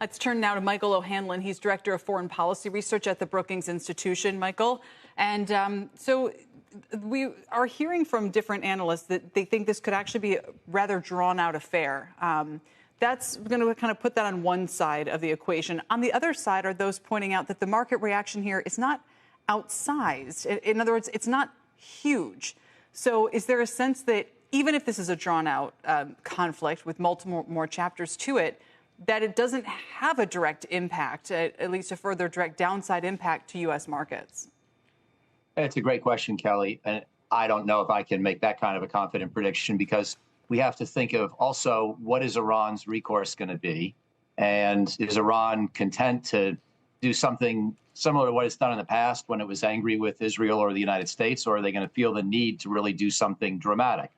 Let's turn now to Michael O'Hanlon. He's Director of Foreign Policy Research at the Brookings Institution. Michael, and so we are hearing from different analysts that they think this could actually be a rather drawn-out affair. That's going to kind of put that on one side of the equation. On the other side are those pointing out that the market reaction here is not outsized. In other words, it's not huge. So is there a sense that even if this is a drawn-out conflict with multiple more chapters to it, that it doesn't have a direct impact, at least a further direct downside impact to U.S. markets? It's a great question, Kelly. And I don't know if I can make that kind of a confident prediction, because we have to think of also what is Iran's recourse going to be? And is Iran content to do something similar to what it's done in the past when it was angry with Israel or the United States, or are they going to feel the need to really do something dramatic?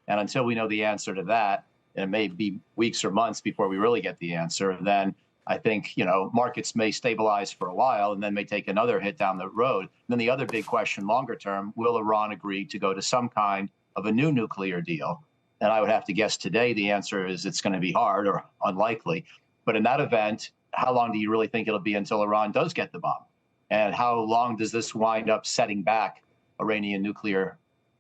And until we know the answer to that, and it may be weeks or months before we really get the answer, then I think, markets may stabilize for a while and then may take another hit down the road. And then the other big question longer term, will Iran agree to go to some kind of a new nuclear deal? And I would have to guess today the answer is it's going to be hard or unlikely. But in that event, how long do you really think it'll be until Iran does get the bomb? And how long does this wind up setting back Iranian nuclear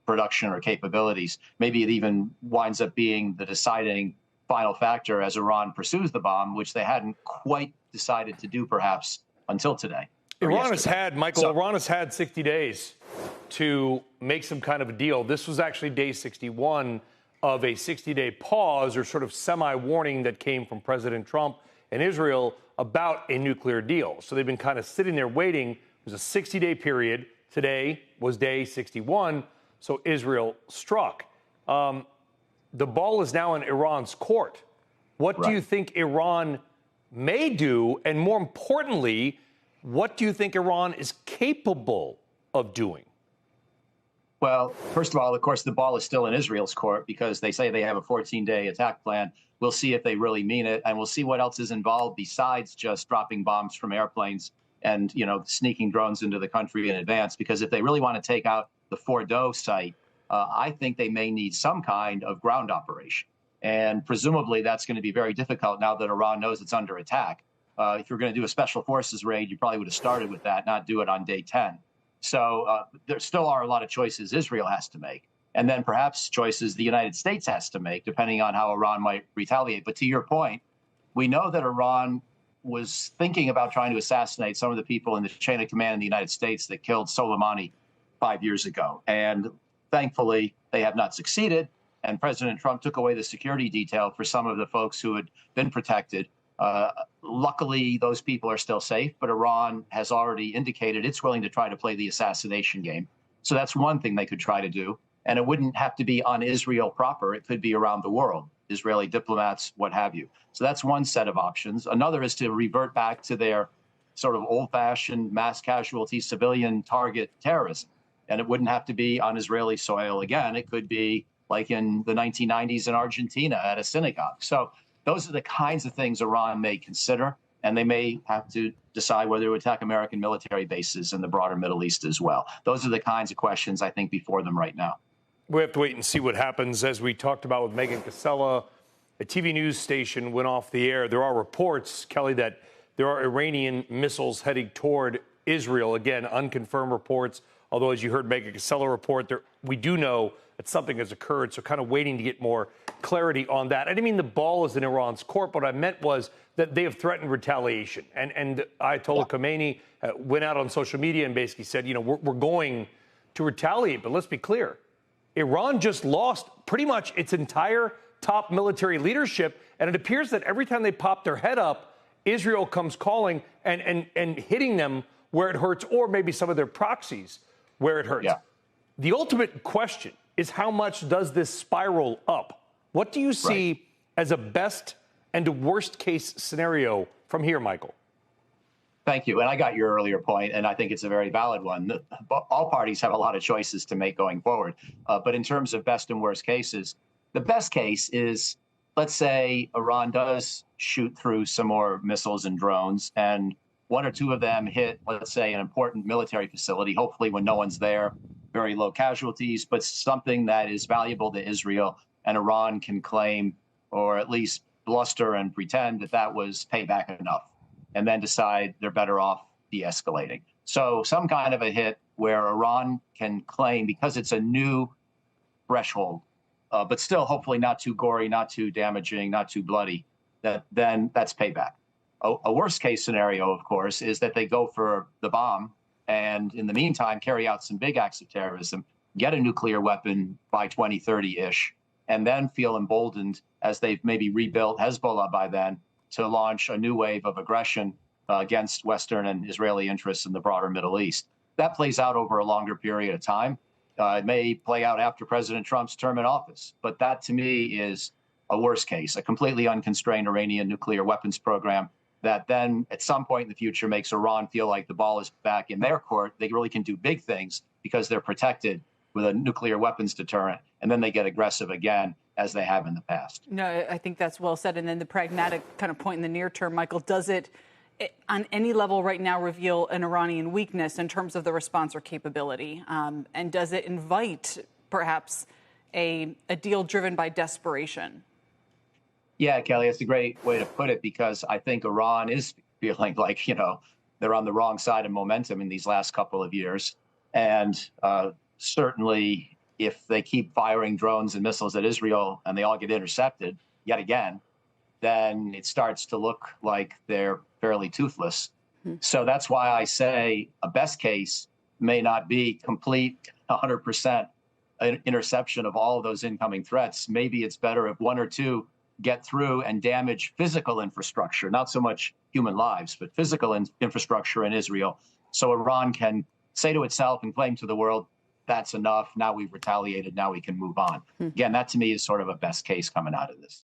production or capabilities? Maybe it even winds up being the deciding final factor as Iran pursues the bomb, which they hadn't quite decided to do perhaps until today. Iran has had 60 days to make some kind of a deal. This was actually day 61 of a 60-day pause or sort of semi-warning that came from President Trump and Israel about a nuclear deal. So they've been kind of sitting there waiting. It was a 60-day period. Today was day 61. So Israel struck. The ball is now in Iran's court. What do you think Iran may do? And more importantly, what do you think Iran is capable of doing? Well, first of all, of course, the ball is still in Israel's court because they say they have a 14-day attack plan. We'll see if they really mean it, and we'll see what else is involved besides just dropping bombs from airplanes and, sneaking drones into the country in advance. Because if they really want to take out the Fordo site, I think they may need some kind of ground operation. And presumably that's going to be very difficult now that Iran knows it's under attack. If you're going to do a special forces raid, you probably would have started with that, not do it on day 10. So there still are a lot of choices Israel has to make. And then perhaps choices the United States has to make, depending on how Iran might retaliate. But to your point, we know that Iran was thinking about trying to assassinate some of the people in the chain of command in the United States that killed Soleimani 5 years ago. And thankfully, they have not succeeded. And President Trump took away the security detail for some of the folks who had been protected. Luckily, those people are still safe, but Iran has already indicated it's willing to try to play the assassination game. So that's one thing they could try to do. And it wouldn't have to be on Israel proper. It could be around the world, Israeli diplomats, what have you. So that's one set of options. Another is to revert back to their sort of old-fashioned mass casualty civilian target terrorism. And it wouldn't have to be on Israeli soil again. It could be like in the 1990s in Argentina at a synagogue. So those are the kinds of things Iran may consider, and they may have to decide whether to attack American military bases in the broader Middle East as well. Those are the kinds of questions I think before them right now. We have to wait and see what happens. As we talked about with Megan Casella, a TV news station went off the air. There are reports, Kelly, that there are Iranian missiles heading toward Israel. Again, unconfirmed reports. Although, as you heard Megan Casella report, we do know that something has occurred, so kind of waiting to get more clarity on that. I didn't mean the ball is in Iran's court. What I meant was that they have threatened retaliation. And Ayatollah Khomeini went out on social media and basically said, we're going to retaliate. But let's be clear. Iran just lost pretty much its entire top military leadership, and it appears that every time they pop their head up, Israel comes calling and hitting them where it hurts, or maybe some of their proxies where it hurts. Yeah. The ultimate question is, how much does this spiral up? What do you see as a best and a worst case scenario from here, Michael? Thank you. And I got your earlier point, and I think it's a very valid one. All parties have a lot of choices to make going forward. But in terms of best and worst cases, the best case is, let's say Iran does shoot through some more missiles and drones, and one or two of them hit, let's say, an important military facility, hopefully when no one's there, very low casualties, but something that is valuable to Israel, and Iran can claim, or at least bluster and pretend that that was payback enough, and then decide they're better off de-escalating. So some kind of a hit where Iran can claim, because it's a new threshold, but still hopefully not too gory, not too damaging, not too bloody, then that's payback. A worst case scenario, of course, is that they go for the bomb and in the meantime carry out some big acts of terrorism, get a nuclear weapon by 2030-ish, and then feel emboldened as they've maybe rebuilt Hezbollah by then to launch a new wave of aggression against Western and Israeli interests in the broader Middle East. That plays out over a longer period of time. It may play out after President Trump's term in office, but that to me is a worst case, a completely unconstrained Iranian nuclear weapons program that then at some point in the future makes Iran feel like the ball is back in their court. They really can do big things because they're protected with a nuclear weapons deterrent, and then they get aggressive again as they have in the past. No, I think that's well said. And then the pragmatic kind of point in the near term, Michael, does it on any level right now reveal an Iranian weakness in terms of the response or capability? And does it invite perhaps a deal driven by desperation? Yeah, Kelly, that's a great way to put it, because I think Iran is feeling like, they're on the wrong side of momentum in these last couple of years. And certainly if they keep firing drones and missiles at Israel and they all get intercepted yet again, then it starts to look like they're fairly toothless. So that's why I say a best case may not be complete 100% interception of all of those incoming threats. Maybe it's better if one or two get through and damage physical infrastructure, not so much human lives, but physical infrastructure in Israel. So Iran can say to itself and claim to the world, that's enough. Now we've retaliated. Now we can move on. Again, that to me is sort of a best case coming out of this.